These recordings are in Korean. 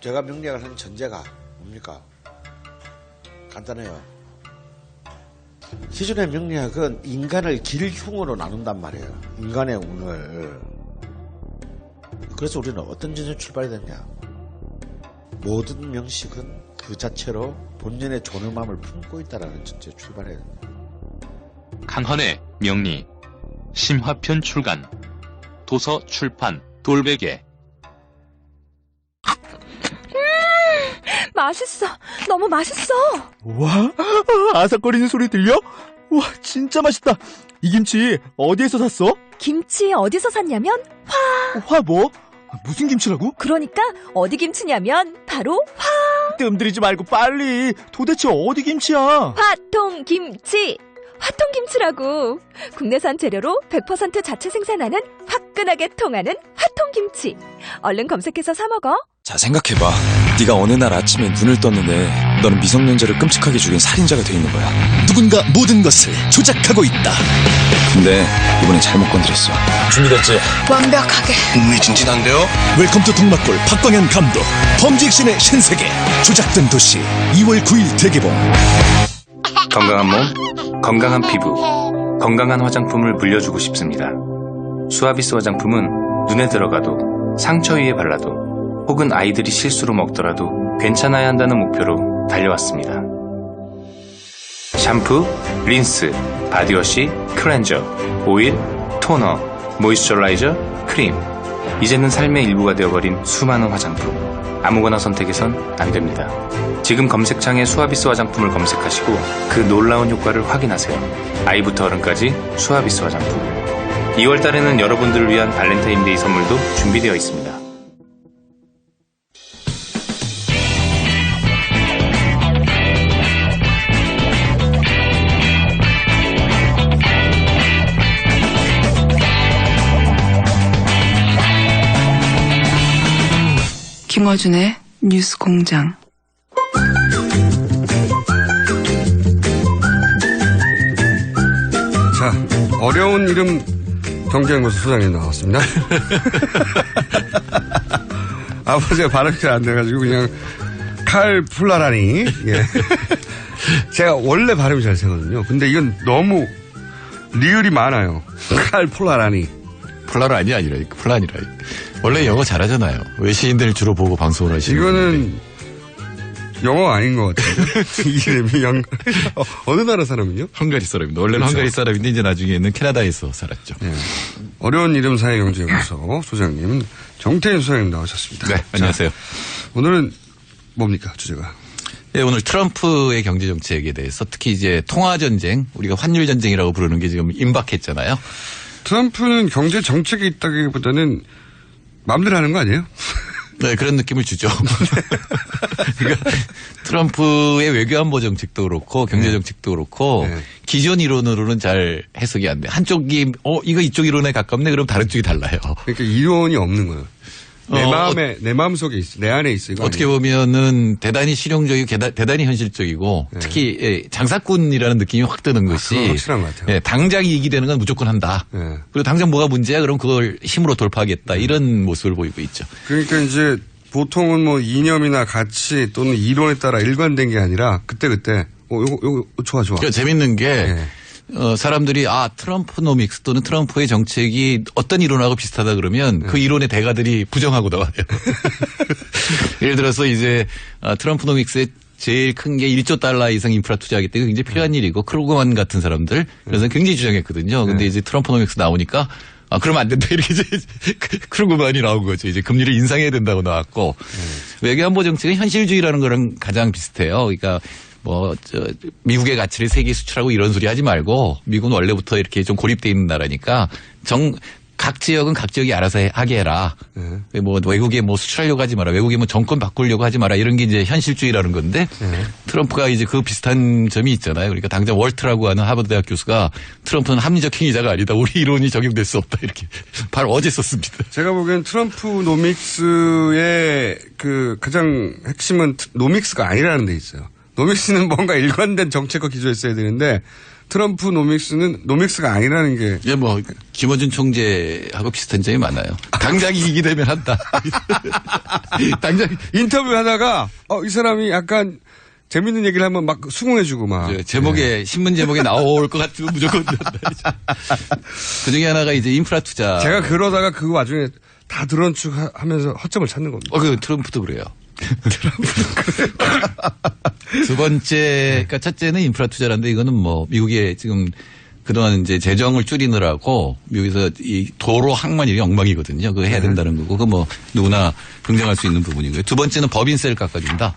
제가 명리학을 한 전제가 뭡니까? 간단해요. 기존의 명리학은 인간을 길흉으로 나눈단 말이에요. 인간의 운을. 그래서 우리는 어떤 전제 출발이 됐냐? 모든 명식은 그 자체로 본연의 존엄함을 품고 있다는 전제 출발해야 된다. 강헌의 명리 심화편 출간 도서 출판 돌베개. 맛있어. 너무 맛있어. 와, 아삭거리는 소리 들려? 와, 진짜 맛있다. 이 김치 어디에서 샀어? 김치 어디서 샀냐면 화 뭐? 무슨 김치라고? 그러니까 어디 김치냐면 바로 뜸들이지 말고 빨리. 도대체 어디 김치야? 화통김치. 화통김치라고. 국내산 재료로 100% 자체 생산하는 화끈하게 통하는 화통김치. 얼른 검색해서 사 먹어. 자, 생각해봐. 네가 어느 날 아침에 눈을 떴는데 너는 미성년자를 끔찍하게 죽인 살인자가 돼 있는 거야. 누군가 모든 것을 조작하고 있다. 근데 이번엔 잘못 건드렸어. 준비됐지? 완벽하게. 흥미진진한데요? 웰컴 투 동막골 박광현 감독. 범죄 액션의 신세계. 조작된 도시 2월 9일 대개봉. 건강한 몸, 건강한 피부, 건강한 화장품을 물려주고 싶습니다. 수아비스 화장품은 눈에 들어가도 상처 위에 발라도 혹은 아이들이 실수로 먹더라도 괜찮아야 한다는 목표로 달려왔습니다. 샴푸, 린스, 바디워시, 클렌저, 오일, 토너, 모이스처라이저, 크림. 이제는 삶의 일부가 되어버린 수많은 화장품. 아무거나 선택해선 안 됩니다. 지금 검색창에 수아비스 화장품을 검색하시고 그 놀라운 효과를 확인하세요. 아이부터 어른까지 수아비스 화장품. 2월 달에는 여러분들을 위한 발렌타인데이 선물도 준비되어 있습니다. 김어준의 뉴스 공장. 자, 어려운 이름 경제연구소 소장님 나왔습니다. 아버지가 발음이 잘 안 돼가지고 그냥 칼 플라라니. 예. 제가 원래 발음이 잘 되거든요. 근데 이건 너무 리을이 많아요. 칼 플라라니. 플라라니 아니라 플라니라. 원래 영어 잘하잖아요. 외신들 주로 보고 방송을 하시는. 이거는 영어 아닌 것 같아요. 이름이 어느 나라 사람이요? 헝가리 사람입니다. 원래는 그렇죠. 헝가리 사람인데 이제 나중에는 캐나다에서 살았죠. 네. 어려운 이름 사회경제연구소 소장님 정태인 소장님 나오셨습니다. 네, 안녕하세요. 자, 오늘은 뭡니까 주제가? 네, 오늘 트럼프의 경제 정책에 대해서 특히 이제 통화 전쟁, 우리가 환율 전쟁이라고 부르는 게 지금 임박했잖아요. 트럼프는 경제 정책이 있다기보다는 마음대로 하는 거 아니에요? 네, 그런 느낌을 주죠. 그러니까 트럼프의 외교안보 정책도 그렇고 경제 정책도 그렇고 네. 기존 이론으로는 잘 해석이 안 돼. 한쪽이 이거 이쪽 이론에 가깝네. 그럼 다른 쪽이 달라요. 그러니까 이론이 없는 거예요. 내 마음 속에 있어. 내 안에 있어. 어떻게 보면은 대단히 실용적이고 대단히 현실적이고 네. 특히 장사꾼이라는 느낌이 확 드는 것이 그건 확실한 것 같아요. 당장 이익이 되는 건 무조건 한다. 네. 그리고 당장 뭐가 문제야? 그럼 그걸 힘으로 돌파하겠다. 이런 모습을 보이고 있죠. 그러니까 이제 보통은 뭐 이념이나 가치 또는 이론에 따라 일관된 게 아니라 그때그때 요거 좋아. 그러니까 재밌는 게 네. 사람들이 트럼프노믹스 또는 트럼프의 정책이 어떤 이론하고 비슷하다 그러면 그 이론의 대가들이 부정하고 나와요. 예를 들어서 이제 트럼프노믹스의 제일 큰 게 1조 달러 이상 인프라 투자하기 때문에 굉장히 필요한 일이고 크루그만 같은 사람들 그래서 굉장히 주장했거든요. 근데 이제 트럼프노믹스 나오니까 그러면 안 된다. 이렇게 이제 크루그만이 나온 거죠. 이제 금리를 인상해야 된다고 나왔고 외교안보 정책은 현실주의라는 거랑 가장 비슷해요. 그러니까 미국의 가치를 세계에 수출하고 이런 소리 하지 말고 미국은 원래부터 이렇게 좀 고립되어 있는 나라니까 각 지역은 각 지역이 알아서 하게 해라. 외국에 수출하려고 하지 마라. 외국에 정권 바꾸려고 하지 마라. 이런 게 이제 현실주의라는 건데 트럼프가 이제 그 비슷한 점이 있잖아요. 그러니까 당장 월트라고 하는 하버드 대학 교수가 트럼프는 합리적 행위자가 아니다. 우리 이론이 적용될 수 없다. 이렇게 바로 어제 썼습니다. 제가 보기엔 트럼프 노믹스의 그 가장 핵심은 노믹스가 아니라는 데 있어요. 노믹스는 뭔가 일관된 정책과 기조에 써야 되는데 트럼프 노믹스는 노믹스가 아니라는 게. 예, 뭐 김어준 총재하고 비슷한 점이 많아요. 당장 이기게 되면 한다. 당장 인터뷰 하다가 이 사람이 약간 재밌는 얘기를 하면 막 수긍해주고 막. 제목에 신문 제목에 나올 것 같으면 무조건 한다. 그 중에 하나가 이제 인프라 투자. 제가 그러다가 그 와중에 다 드러운 척 하면서 허점을 찾는 겁니다. 그 트럼프도 그래요. 두 번째, 그러니까 첫째는 인프라 투자라는데 이거는 뭐 미국의 지금 그동안 이제 재정을 줄이느라고 미국에서 이 도로 항만 이게 엉망이거든요. 그거 해야 된다는 거고, 그거 뭐 누구나 긍정할 수 있는 부분이고요. 두 번째는 법인세를 깎아준다.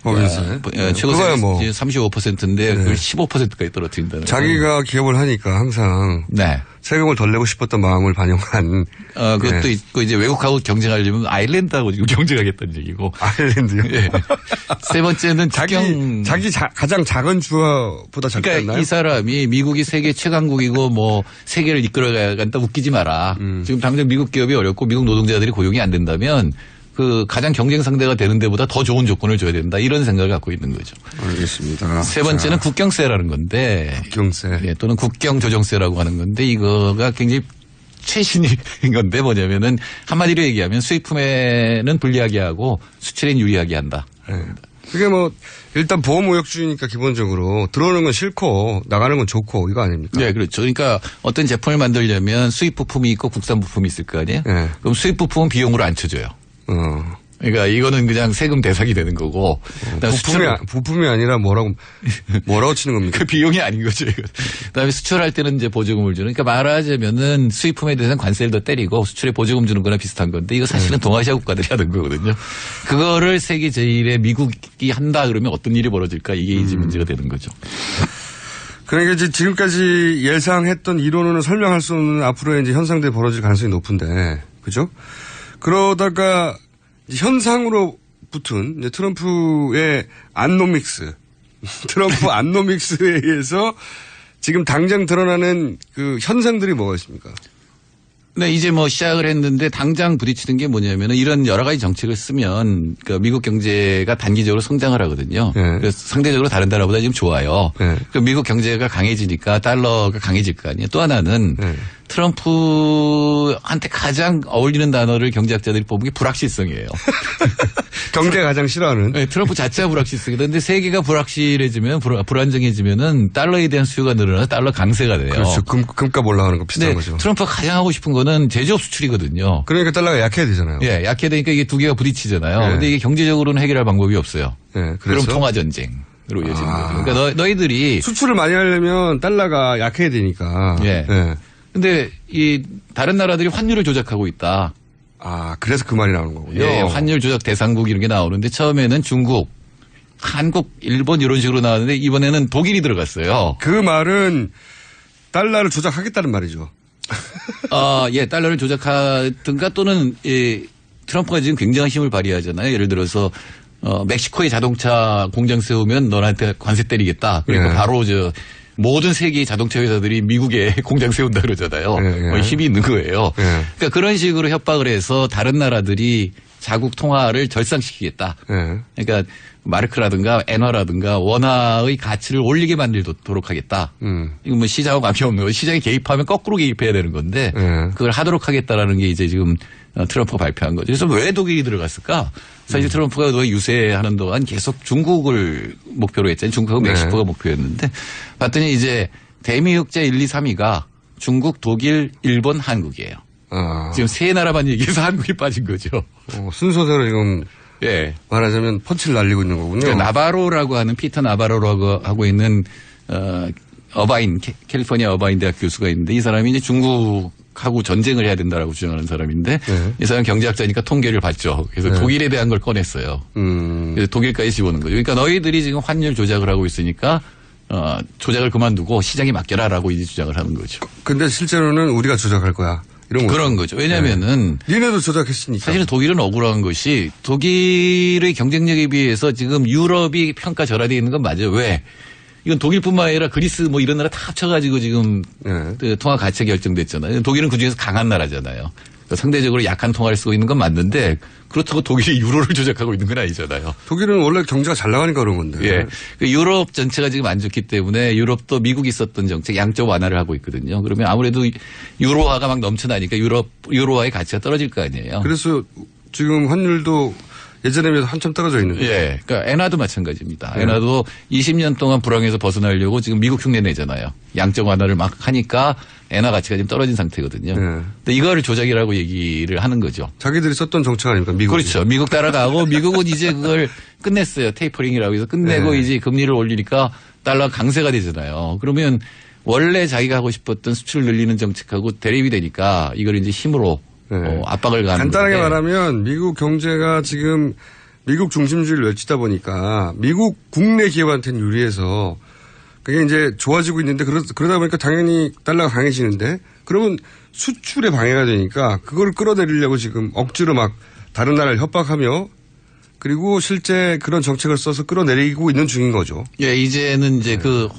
법인세. 최고세가 뭐 35%인데 그걸 15%까지 떨어뜨린다는. 자기가 기업을 하니까 항상 네. 세금을 덜 내고 싶었던 마음을 반영한. 그것도 있고 이제 외국하고 경쟁하려면 아일랜드하고 지금 경쟁하겠다는 얘기고. 아일랜드요? 예. 세 번째는 가장 작은 주어보다 작지 그러니까 않나요? 이 사람이 미국이 세계 최강국이고 뭐 세계를 이끌어가간다 웃기지 마라. 지금 당장 미국 기업이 어렵고 미국 노동자들이 고용이 안 된다면 그 가장 경쟁 상대가 되는 데보다 더 좋은 조건을 줘야 된다. 이런 생각을 갖고 있는 거죠. 알겠습니다. 세 번째는 국경세라는 건데. 국경세. 예, 또는 국경조정세라고 하는 건데 이거가 굉장히 최신인 건데 뭐냐면은 한마디로 얘기하면 수입품에는 불리하게 하고 수출엔 유리하게 한다. 네. 그게 뭐 일단 보호무역주의니까 기본적으로 들어오는 건 싫고 나가는 건 좋고 이거 아닙니까? 네, 그렇죠. 그러니까 어떤 제품을 만들려면 수입 부품이 있고 국산 부품이 있을 거 아니에요? 네. 그럼 수입 부품은 비용으로 안 쳐줘요. 그러니까 이거는 그냥 세금 대상이 되는 거고. 부품이 아니라 뭐라고 치는 겁니까? 그 비용이 아닌 거죠. 이거. 그다음에 수출할 때는 이제 보조금을 주는. 그러니까 말하자면은 수입품에 대해서는 관세를 더 때리고 수출에 보조금 주는 거나 비슷한 건데 이거 사실은 동아시아 국가들이 하는 거거든요. 그거를 세계 제1의 미국이 한다 그러면 어떤 일이 벌어질까 이게 이제 문제가 되는 거죠. 그러니까 이제 지금까지 예상했던 이론으로는 설명할 수 없는 앞으로의 이제 현상들이 벌어질 가능성이 높은데, 그죠? 그러다가 현상으로 붙은 이제 트럼프의 안노믹스, 트럼프 안노믹스에 의해서 지금 당장 드러나는 그 현상들이 뭐가 있습니까? 네, 이제 뭐 시작을 했는데 당장 부딪히는 게 뭐냐면은 이런 여러 가지 정책을 쓰면 그 미국 경제가 단기적으로 성장을 하거든요. 네. 그래서 상대적으로 다른 나라보다 지금 좋아요. 네. 그 미국 경제가 강해지니까 달러가 강해질 거 아니에요. 또 하나는 네. 트럼프한테 가장 어울리는 단어를 경제학자들이 뽑은 게 불확실성이에요. 경제가 가장 싫어하는. 네, 트럼프 자체가 불확실성이다. 그런데 세계가 불확실해지면 불안정해지면은 달러에 대한 수요가 늘어나서 달러 강세가 돼요. 그렇죠. 금값 올라가는 거 비슷한 거죠. 트럼프가 가장 하고 싶은 거는 제조업 수출이거든요. 그러니까 달러가 약해야 되잖아요. 예, 약해되니까 이게 두 개가 부딪히잖아요. 네. 근데 이게 경제적으로는 해결할 방법이 없어요. 네, 그럼 통화 전쟁으로 이어지는 거죠. 그러니까 너희들이 수출을 많이 하려면 달러가 약해야 되니까. 예. 네. 근데 이 다른 나라들이 환율을 조작하고 있다. 그래서 그 말이 나오는 거군요. 예, 환율 조작 대상국 이런 게 나오는데 처음에는 중국, 한국, 일본 이런 식으로 나왔는데 이번에는 독일이 들어갔어요. 그 말은 달러를 조작하겠다는 말이죠. 예, 달러를 조작하든가 또는 트럼프가 지금 굉장한 힘을 발휘하잖아요. 예를 들어서 멕시코에 자동차 공장 세우면 너한테 관세 때리겠다. 그러니까 예. 바로 모든 세계의 자동차 회사들이 미국에 공장 세운다 그러잖아요. 예. 힘이 있는 거예요. 예. 그러니까 그런 식으로 협박을 해서 다른 나라들이 자국 통화를 절상시키겠다. 예. 그러니까 마르크라든가 엔화라든가 원화의 가치를 올리게 만들도록 하겠다. 이건 뭐 시장하고 관계 없는 거예요. 시장에 개입하면 거꾸로 개입해야 되는 건데 그걸 하도록 하겠다라는 게 이제 지금 트럼프가 발표한 거죠. 그래서 왜 독일이 들어갔을까? 사실 트럼프가 유세하는 동안 계속 중국을 목표로 했잖아요. 중국하고 멕시코가 목표였는데 봤더니 이제 대미흑자 1, 2, 3위가 중국, 독일, 일본, 한국이에요. 지금 세 나라만 얘기해서 한국이 빠진 거죠. 순서대로 지금 예. 말하자면 펀치를 날리고 있는 거군요. 그러니까 나바로라고 하는 피터 나바로라고 하고 있는 어바인 캘리포니아 어바인 대학 교수가 있는데 이 사람이 이제 중국하고 전쟁을 해야 된다라고 주장하는 사람인데 이 사람 경제학자니까 통계를 봤죠. 그래서 독일에 대한 걸 꺼냈어요. 그래서 독일까지 집어넣은 거죠. 그러니까 너희들이 지금 환율 조작을 하고 있으니까 조작을 그만두고 시장에 맡겨라라고 이제 주장을 하는 거죠. 근데 실제로는 우리가 조작할 거야. 이런 그런 거죠. 왜냐면은 니네도 조작했으니까. 사실은 독일은 억울한 것이 독일의 경쟁력에 비해서 지금 유럽이 평가절하되어 있는 건 맞아요. 왜? 이건 독일뿐만 아니라 그리스 뭐 이런 나라 다 합쳐가지고 지금 통화 가치가 결정됐잖아요. 독일은 그중에서 강한 나라잖아요. 상대적으로 약한 통화를 쓰고 있는 건 맞는데 그렇다고 독일이 유로를 조작하고 있는 건 아니잖아요. 독일은 원래 경제가 잘 나가니까 그런 건데. 예. 그 유럽 전체가 지금 안 좋기 때문에 유럽도 미국이 썼던 정책 양적 완화를 하고 있거든요. 그러면 아무래도 유로화가 막 넘쳐나니까 유로화의 가치가 떨어질 거 아니에요. 그래서 지금 환율도 예전에 비해서 한참 떨어져 있는 거예요. 예. 그러니까 엔화도 마찬가지입니다. 엔화도 20년 동안 불황에서 벗어나려고 지금 미국 흉내 내잖아요. 양적 완화를 막 하니까 엔화 가치가 지금 떨어진 상태거든요. 근데 이거를 조작이라고 얘기를 하는 거죠. 자기들이 썼던 정책 아닙니까? 미국. 그렇죠. 미국 따라가고 미국은 이제 그걸 끝냈어요. 테이퍼링이라고 해서 끝내고 이제 금리를 올리니까 달러 강세가 되잖아요. 그러면 원래 자기가 하고 싶었던 수출을 늘리는 정책하고 대립이 되니까 이걸 이제 힘으로 압박을 가는 간단하게 건데. 말하면 미국 경제가 지금 미국 중심주의를 외치다 보니까 미국 국내 기업한테는 유리해서 그게 이제 좋아지고 있는데 그러다 보니까 당연히 달러가 강해지는데 그러면 수출에 방해가 되니까 그걸 끌어내리려고 지금 억지로 막 다른 나라를 협박하며 그리고 실제 그런 정책을 써서 끌어내리고 있는 중인 거죠. 예, 이제는 이제 그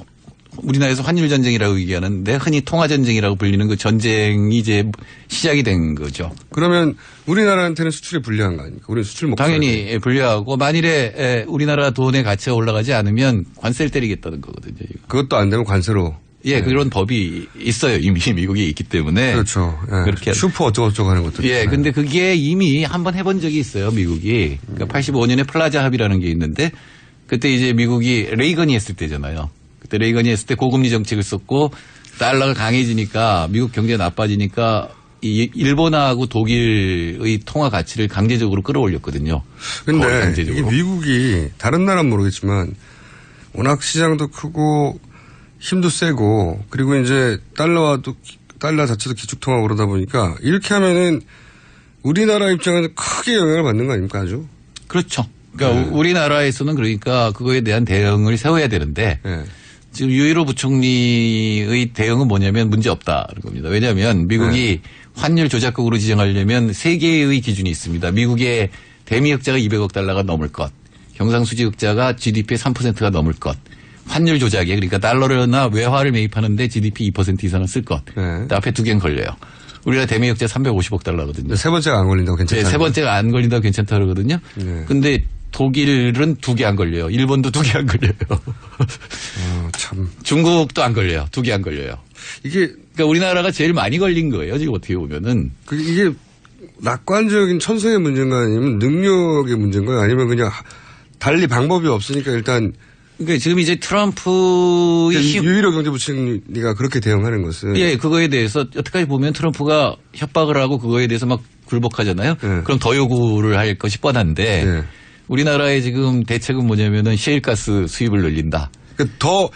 우리나라에서 환율 전쟁이라고 얘기하는데 흔히 통화 전쟁이라고 불리는 그 전쟁이 이제 시작이 된 거죠. 그러면 우리나라한테는 수출에 불리한 거 아닙니까? 우리는 수출 목표. 당연히 불리하고 만일에 우리나라 돈의 가치가 올라가지 않으면 관세를 때리겠다는 거거든요. 이거. 그것도 안 되면 관세로. 예, 그런 법이 있어요. 이미 미국에 있기 때문에. 그렇죠. 예. 그렇게 슈퍼 어쩌고저쩌고 하는 것도. 예, 근데 그게 이미 한번 해본 적이 있어요. 미국이. 그러니까 85년에 플라자 합의라는 게 있는데 그때 이제 미국이 레이건이 했을 때잖아요. 그때 레이건이 했을 때 고금리 정책을 썼고 달러가 강해지니까 미국 경제가 나빠지니까 이 일본하고 독일의 통화 가치를 강제적으로 끌어올렸거든요. 근데 이게 미국이 다른 나라는 모르겠지만 워낙 시장도 크고 힘도 세고 그리고 이제 달러 자체도 기축통화 그러다 보니까 이렇게 하면은 우리나라 입장에서 크게 영향을 받는 거 아닙니까 아주? 그렇죠. 그러니까 우리나라에서는 그러니까 그거에 대한 대응을 세워야 되는데 지금 유일호 부총리의 대응은 뭐냐면 문제 없다는 겁니다. 왜냐하면 미국이 환율 조작국으로 지정하려면 세 개의 기준이 있습니다. 미국의 대미 흑자가 200억 달러가 넘을 것, 경상수지 흑자가 GDP의 3%가 넘을 것, 환율 조작에 그러니까 달러나 외화를 매입하는데 GDP 2% 이상을 쓸 것. 앞에 두 개는 걸려요. 우리나라 대미 흑자 350억 달러거든요. 세 번째가 안 걸린다고 괜찮다. 네, 세 번째가 안 걸린다고 괜찮다 그러거든요. 근데 독일은 두 개 안 걸려요. 일본도 두 개 안 걸려요. 참. 중국도 안 걸려요. 두 개 안 걸려요. 이게 그러니까 우리나라가 제일 많이 걸린 거예요. 지금 어떻게 보면은. 이게 낙관적인 천성의 문제인가 아니면 능력의 문제인가요? 아니면 그냥 달리 방법이 없으니까 일단. 그러니까 지금 이제 트럼프의 유일호 경제부총리가 그렇게 대응하는 것은. 예, 그거에 대해서 여태까지 보면 트럼프가 협박을 하고 그거에 대해서 막 굴복하잖아요. 그럼 더 요구를 할 것이 뻔한데 우리나라의 지금 대책은 뭐냐면은 셰일가스 수입을 늘린다. 그러니까 더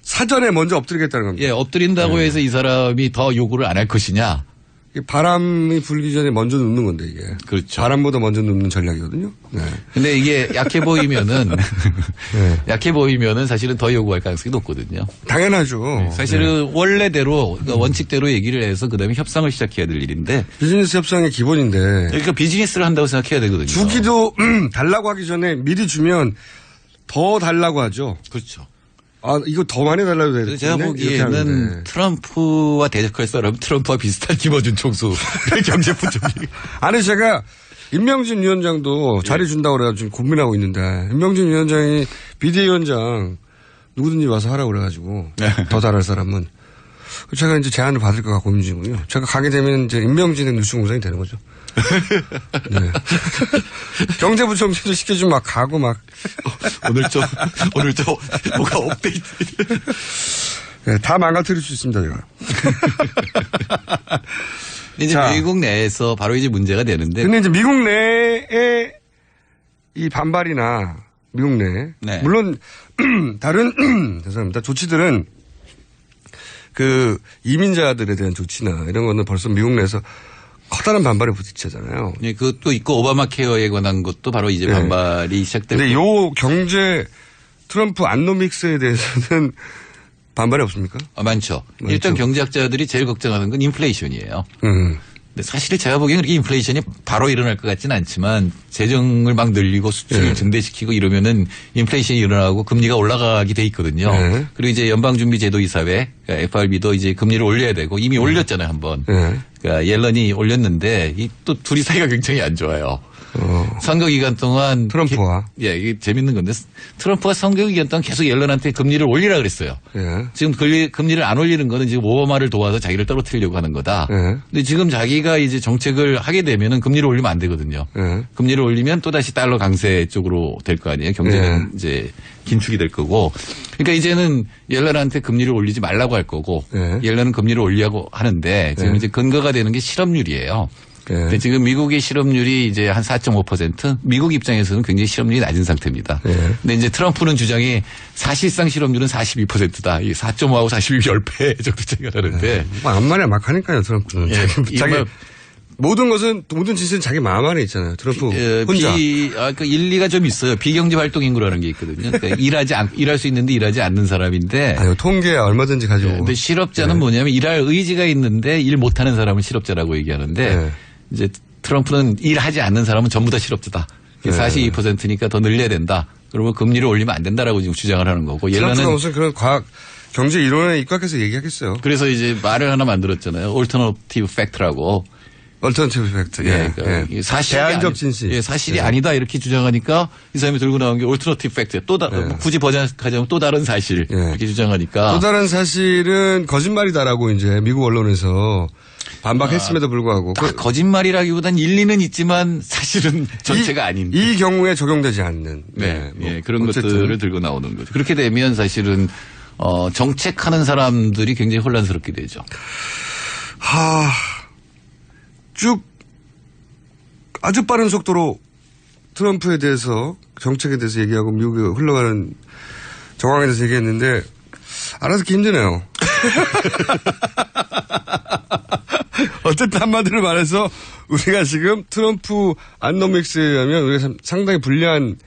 사전에 먼저 엎드리겠다는 겁니다. 예, 엎드린다고 해서 이 사람이 더 요구를 안 할 것이냐. 바람이 불기 전에 먼저 눕는 건데 이게. 그렇죠. 바람보다 먼저 눕는 전략이거든요. 네. 근데 이게 약해 보이면은 약해 보이면은 사실은 더 요구할 가능성이 높거든요. 당연하죠. 사실은 원래대로 그러니까 원칙대로 얘기를 해서 그다음에 협상을 시작해야 될 일인데 비즈니스 협상의 기본인데. 그러니까 비즈니스를 한다고 생각해야 되거든요. 주기도 달라고 하기 전에 미리 주면 더 달라고 하죠. 그렇죠. 아, 이거 더 많이 달라도 되겠네. 제가 보기에는 트럼프와 대적할 사람 트럼프와 비슷한 김어준 총수 경제부총리. 아니 제가 임명진 위원장도 자리 준다고 그래가지고 지금 고민하고 있는데 임명진 위원장이 비대위원장 누구든지 와서 하라고 그래가지고 더 잘할 사람은 제가 이제 제안을 받을까 고민 중이고요. 제가 가게 되면 이제 임명진의 뉴스공장이 되는 거죠. 네. 경제부총리도 시켜주면 막 가고 막. 오늘 저 뭐가 업데이트. 네, 다 망가뜨릴 수 있습니다, 제가. 이제 자, 미국 내에서 바로 이제 문제가 되는데. 근데 이제 미국 내에 이 반발이나 미국 내. 네. 물론 다른 죄송합니다. 조치들은 그 이민자들에 대한 조치나 이런 거는 벌써 미국 내에서 커다란 반발에 부딪히잖아요. 네, 그것도 있고 오바마 케어에 관한 것도 바로 이제 반발이 시작되고. 근데 요 경제 트럼프 안노믹스에 대해서는 반발이 없습니까? 많죠. 일단 경제학자들이 제일 걱정하는 건 인플레이션이에요. 근데 사실 제가 보기엔 그렇게 인플레이션이 바로 일어날 것 같지는 않지만 재정을 막 늘리고 수출을 증대시키고 이러면은 인플레이션이 일어나고 금리가 올라가게 돼 있거든요. 그리고 이제 연방준비제도이사회 그러니까 FRB도 이제 금리를 올려야 되고 이미 올렸잖아요 한번. 그러니까 옐런이 올렸는데 이 또 둘이 사이가 굉장히 안 좋아요. 선거 기간 동안 트럼프와 이게 재밌는 건데 트럼프가 선거 기간 동안 계속 옐런한테 금리를 올리라 그랬어요. 지금 금리를 안 올리는 거는 지금 오바마를 도와서 자기를 떨어뜨리려고 하는 거다. 근데 지금 자기가 이제 정책을 하게 되면은 금리를 올리면 안 되거든요. 금리를 올리면 또 다시 달러 강세 쪽으로 될 거 아니에요. 경제는 이제 긴축이 될 거고. 그러니까 이제는 옐런한테 금리를 올리지 말라고 할 거고 옐런은 금리를 올리려고 하는데 지금 이제 근거가 되는 게 실업률이에요. 근데 지금 미국의 실업률이 이제 한 4.5%? 미국 입장에서는 굉장히 실업률이 낮은 상태입니다. 근데 이제 트럼프는 주장이 사실상 실업률은 42%다. 이 4.5하고 42 10배 정도 차이가 나는데. 암만에 막 하니까요, 트럼프는. 자기 모든 짓은 자기 마음 안에 있잖아요. 트럼프 혼자. 그 일리가 좀 있어요. 비경제 활동 인구라는 게 있거든요. 그러니까 일할 수 있는데 일하지 않는 사람인데. 통계 얼마든지 가지고. 근데 실업자는 뭐냐면 일할 의지가 있는데 일 못하는 사람을 실업자라고 얘기하는데 이제 트럼프는 일하지 않는 사람은 전부 다 실업자다. 42%니까 더 늘려야 된다. 그러면 금리를 올리면 안 된다라고 지금 주장을 하는 거고. 트럼프가 무슨 그런 과학 경제 이론에 입각해서 얘기하겠어요. 그래서 이제 말을 하나 만들었잖아요. Alternative Fact라고. 얼터너티브 팩트. 사실이 대안적 진실. 사실이 아니다 이렇게 주장하니까 이 사람이 들고 나온 게 얼터너티브 팩트. 굳이 번역하자면 또 다른 사실 이렇게 주장하니까. 또 다른 사실은 거짓말이다라고 이제 미국 언론에서 반박했음에도 불구하고. 거짓말이라기보단 일리는 있지만 사실은 전체가 아닌. 이 경우에 적용되지 않는. 그런 어쨌든. 것들을 들고 나오는 거죠. 그렇게 되면 사실은 정책하는 사람들이 굉장히 혼란스럽게 되죠. 쭉 아주 빠른 속도로 트럼프에 대해서 정책에 대해서 얘기하고 미국에 흘러가는 정황에 대해서 얘기했는데 알아듣기 힘드네요. 어쨌든 한마디로 말해서 우리가 지금 트럼프 안노믹스에 의하면 우리가 상당히 불리한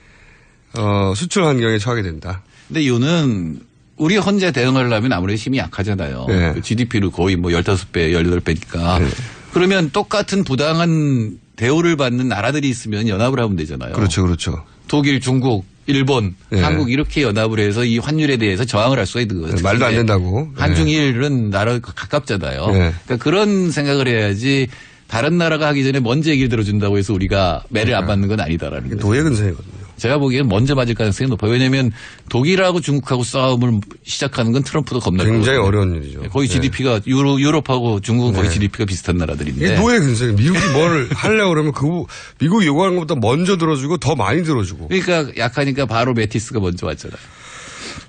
수출 환경에 처하게 된다. 근데 이유는 우리 혼자 대응하려면 아무래도 힘이 약하잖아요. 그 GDP를 거의 15배, 18배니까. 그러면 똑같은 부당한 대우를 받는 나라들이 있으면 연합을 하면 되잖아요. 그렇죠. 독일, 중국, 일본, 한국 이렇게 연합을 해서 이 환율에 대해서 저항을 할 수가 있는 거죠. 말도 안 된다고. 한중일은 나라가 가깝잖아요. 그러니까 그런 생각을 해야지 다른 나라가 하기 전에 먼저 얘기를 들어준다고 해서 우리가 매를 안 받는 건 아니다라는 거죠. 도의 근성이거든요. 제가 보기에는 먼저 맞을 가능성이 높아요. 왜냐하면 독일하고 중국하고 싸움을 시작하는 건 트럼프도 겁나요. 굉장히 어려운 일이죠. 거의 GDP가 유럽하고 중국은 거의 GDP가 비슷한 나라들인데. 이게 노예 근성이 미국이 뭘 하려고 그러면 미국이 요구하는 것보다 먼저 들어주고 더 많이 들어주고. 그러니까 약하니까 바로 메티스가 먼저 왔잖아요.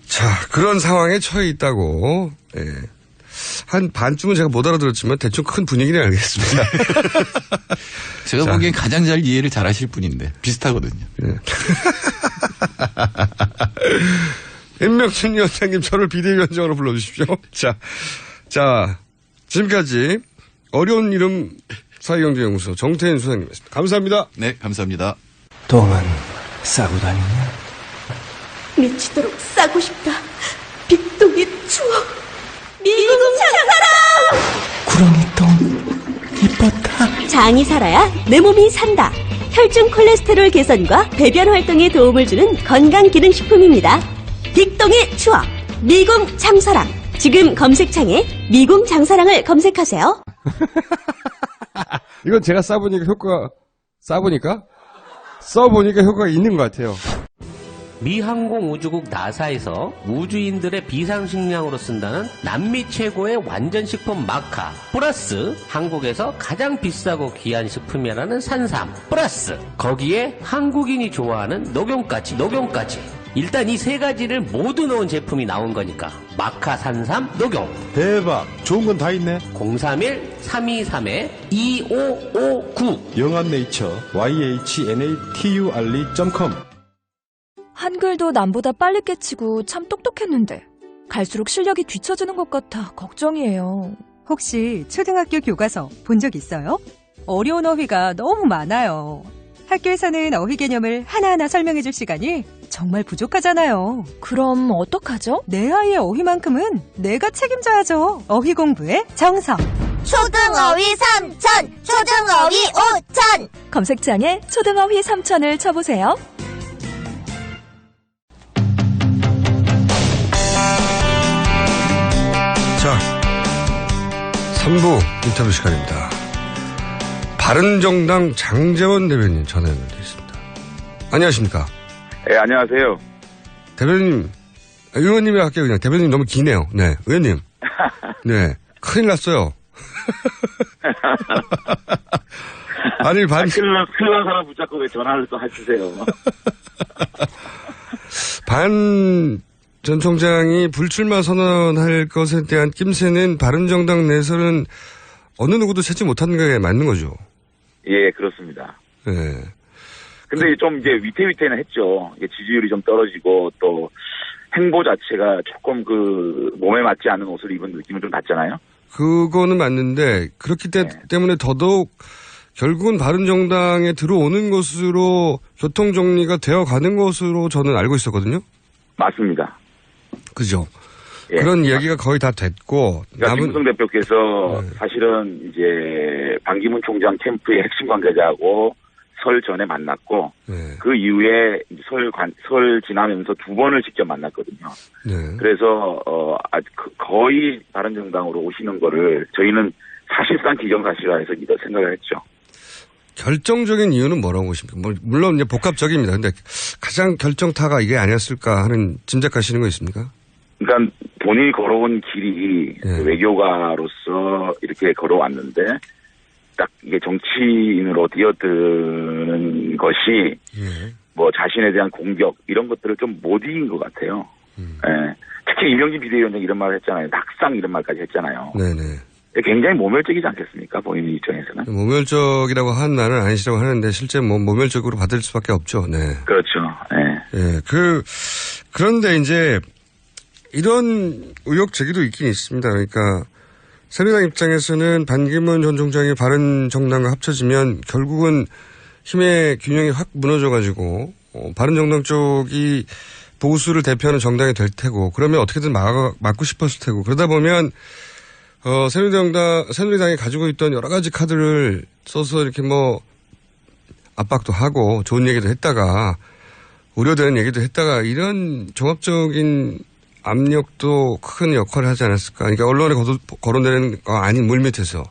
자, 그런 상황에 처해 있다고. 한 반쯤은 제가 못 알아들었지만 대충 큰 분위기는 알겠습니다. 제가 보기엔 가장 잘 이해를 잘 하실 분인데 비슷하거든요. 임명춘 위원장님 저를 비대위원장으로 불러주십시오. 자, 지금까지 어려운 이름 사회경제연구소 정태인 소장님이었습니다. 감사합니다. 네, 감사합니다. 똥은 싸고 다니냐? 미치도록 싸고 싶다. 빅동의 추억. 미국 장사랑! 구렁이 똥 이뻤다. 장이 살아야 내 몸이 산다. 혈중 콜레스테롤 개선과 배변 활동에 도움을 주는 건강기능식품입니다. 빅동의 추억. 미궁 장사랑. 지금 검색창에 미궁 장사랑을 검색하세요. 이건 제가 써보니까 효과가 있는 것 같아요. 미 항공우주국 나사에서 우주인들의 비상식량으로 쓴다는 남미 최고의 완전식품 마카 플러스 한국에서 가장 비싸고 귀한 식품이라는 산삼 플러스 거기에 한국인이 좋아하는 녹용까지 일단 이 세 가지를 모두 넣은 제품이 나온 거니까 마카 산삼 녹용 대박, 좋은 건 다 있네. 031-323-2559 영한네이처 yhnaturi.com. 한글도 남보다 빨리 깨치고 참 똑똑했는데 갈수록 실력이 뒤처지는 것 같아 걱정이에요. 혹시 초등학교 교과서 본 적 있어요? 어려운 어휘가 너무 많아요. 학교에서는 어휘 개념을 하나하나 설명해 줄 시간이 정말 부족하잖아요. 그럼 어떡하죠? 내 아이의 어휘만큼은 내가 책임져야죠. 어휘 공부의 정석. 초등어휘 3천, 초등어휘 5천. 검색창에 초등어휘 3천을 쳐보세요. 자, 3부 인터뷰 시간입니다. 바른정당 장제원 대변인 전화 연결되어 있습니다. 안녕하십니까? 네, 안녕하세요. 대변인, 의원님이 할게요. 그냥 대변인 너무 기네요. 네, 의원님. 네, 큰일 났어요. 아니, 큰일 난 사람 붙잡고 왜 전화를 또 하시세요? 전 총장이 불출마 선언할 것에 대한 낌새는 바른정당 내에서는 어느 누구도 찾지 못하는 게 맞는 거죠. 예, 그렇습니다. 네. 근데 좀 이제 위태위태는 했죠. 이게 지지율이 좀 떨어지고 또 행보 자체가 조금 몸에 맞지 않는 옷을 입은 느낌은 좀 났잖아요. 그거는 맞는데 그렇기 때문에 더더욱 결국은 바른정당에 들어오는 것으로 교통정리가 되어가는 것으로 저는 알고 있었거든요. 맞습니다. 그죠. 예. 그런 이야기가 거의 다 됐고. 그러니까 김무성 대표께서 사실은 이제 반기문 총장 캠프의 핵심 관계자하고 설 전에 만났고 그 이후에 설 지나면서 2번을 직접 만났거든요. 그래서 거의 바른정당으로 오시는 거를 저희는 사실상 기정사실화해서 생각을 했죠. 결정적인 이유는 뭐라고 보십니까? 물론 이제 복합적입니다. 근데 가장 결정타가 이게 아니었을까 하는 짐작하시는 거 있습니까? 그러니까 본인이 걸어온 길이 외교가로서 이렇게 걸어왔는데 딱 이게 정치인으로 뛰어드는 것이 뭐 자신에 대한 공격 이런 것들을 좀 못 이긴 것 같아요. 예. 특히 이명진 비대위원장이 이런 말을 했잖아요. 낙상 이런 말까지 했잖아요. 네네. 굉장히 모멸적이지 않겠습니까? 본인 입장에서는. 모멸적이라고 한 말은 아니시라고 하는데 실제 모멸적으로 받을 수밖에 없죠. 네. 그렇죠. 네. 예. 그런데 이제 이런 의혹 제기도 있긴 있습니다. 그러니까 새누리당 입장에서는 반기문 전 총장이 바른정당과 합쳐지면 결국은 힘의 균형이 확 무너져가지고 바른정당 쪽이 보수를 대표하는 정당이 될 테고 그러면 어떻게든 막고 싶었을 테고 그러다 보면 새누리당이 가지고 있던 여러 가지 카드를 써서 이렇게 압박도 하고 좋은 얘기도 했다가 우려되는 얘기도 했다가 이런 종합적인 압력도 큰 역할을 하지 않았을까. 그러니까 언론에 거론되는 거 아닌 물밑에서.